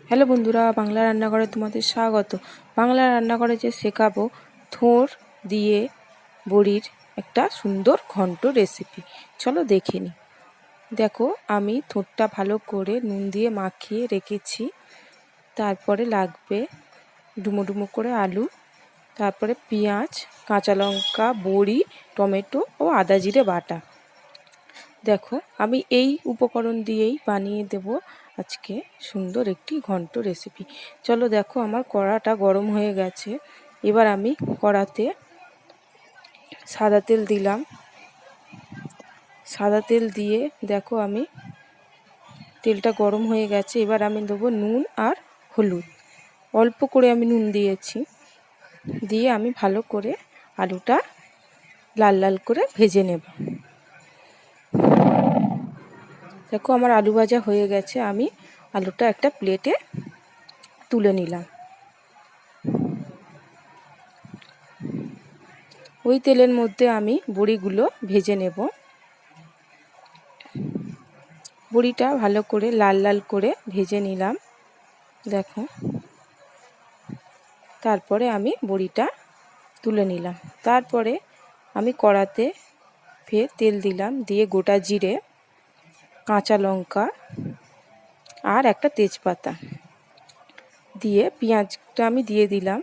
Hello বন্ধুরা, বাংলা রান্নাঘরে তোমাদের স্বাগত। বাংলা রান্নাঘরে যে শেখাবো থোর দিয়ে বড়ির একটা সুন্দর ঘন্ট রেসিপি। চলো দেখে নিই। দেখো, আমি থোরটা ভালো করে নুন দিয়ে মাখিয়ে রেখেছি। তারপরে লাগবে ডুমো ডুমো করে আলু, তারপরে পেঁয়াজ, কাঁচা লঙ্কা, বড়ি, টমেটো ও আদা জিরে বাটা। দেখো, আমি এই উপকরণ দিয়েই বানিয়ে দেব আজকে সুন্দর একটি ঘন্ট রেসিপি। চলো দেখো, আমার কড়াটা গরম হয়ে গেছে। এবার আমি কড়াতে সাদা তেল দিলাম। সাদা তেল দিয়ে দেখো, আমি তেলটা গরম হয়ে গেছে। এবার আমি দেবো নুন আর হলুদ। অল্প করে আমি নুন দিয়েছি। দিয়ে আমি ভালো করে আলুটা লাল লাল করে ভেজে নেব। দেখো, আমার আলু ভাজা হয়ে গেছে। আমি আলুটা একটা প্লেটে তুলে নিলাম। ওই তেলের মধ্যে আমি বড়িগুলো ভেজে নেব। বড়িটা ভালো করে লাল লাল করে ভেজে নিলাম। দেখো, তারপরে আমি বড়িটা তুলে নিলাম। তারপরে আমি কড়াতে ফের তেল দিলাম, দিয়ে গোটা জিরে, কাঁচা লঙ্কা আর একটা তেজপাতা দিয়ে পেঁয়াজটা আমি দিয়ে দিলাম।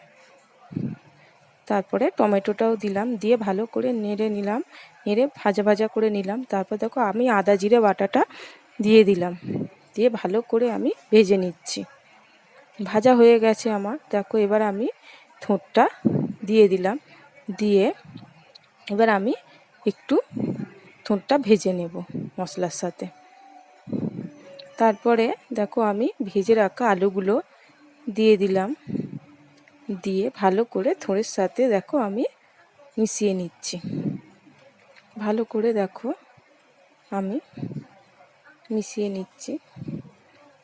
তারপরে টমেটোটাও দিলাম, দিয়ে ভালো করে নেড়ে নিলাম। নেড়ে ভাজা ভাজা করে নিলাম। তারপর দেখো, আমি আদা জিরে বাটাটা দিয়ে দিলাম। দিয়ে ভালো করে আমি ভেজে নিচ্ছি। ভাজা হয়ে গেছে আমার। দেখো, এবার আমি থোরটা দিয়ে দিলাম। দিয়ে এবার আমি একটু থোরটা ভেজে নেব মশলার সাথে। তারপরে দেখো, আমি ভেজে রাখা আলুগুলো দিয়ে দিলাম। দিয়ে ভালো করে থোড়ের সাথে দেখো আমি মিশিয়ে নিচ্ছি। ভালো করে দেখো আমি মিশিয়ে নিচ্ছি।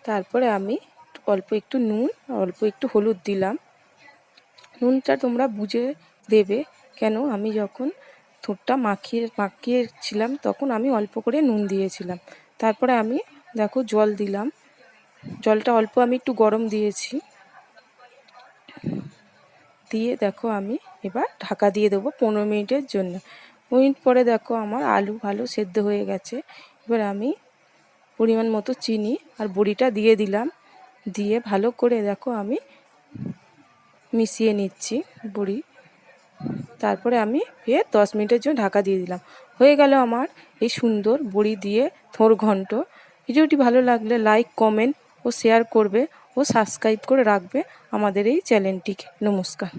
তারপরে আমি অল্প একটু নুন, অল্প একটু হলুদ দিলাম। নুনটা তোমরা বুঝে দেবে, কেন আমি যখন থোরটা মাখিয়েছিলাম তখন আমি অল্প করে নুন দিয়েছিলাম। তারপরে আমি দেখো জল দিলাম। জলটা অল্প আমি একটু গরম দিয়েছি। দিয়ে দেখো, আমি এবার ঢাকা দিয়ে দেবো 15 মিনিটের জন্য। 15 মিনিট পরে দেখো, আমার আলু ভালো সেদ্ধ হয়ে গেছে। এবার আমি পরিমাণ মতো চিনি আর বড়িটা দিয়ে দিলাম। দিয়ে ভালো করে দেখো আমি মিশিয়ে নিচ্ছি বড়ি। তারপরে আমি ফের 10 মিনিটের জন্য ঢাকা দিয়ে দিলাম। হয়ে গেল আমার এই সুন্দর বড়ি দিয়ে থোর ঘন্ট। ভিডিওটি ভালো লাগলে লাইক, কমেন্ট ও শেয়ার করবে ও সাবস্ক্রাইব করে রাখবে আমাদের এই চ্যানেলটিকে। নমস্কার।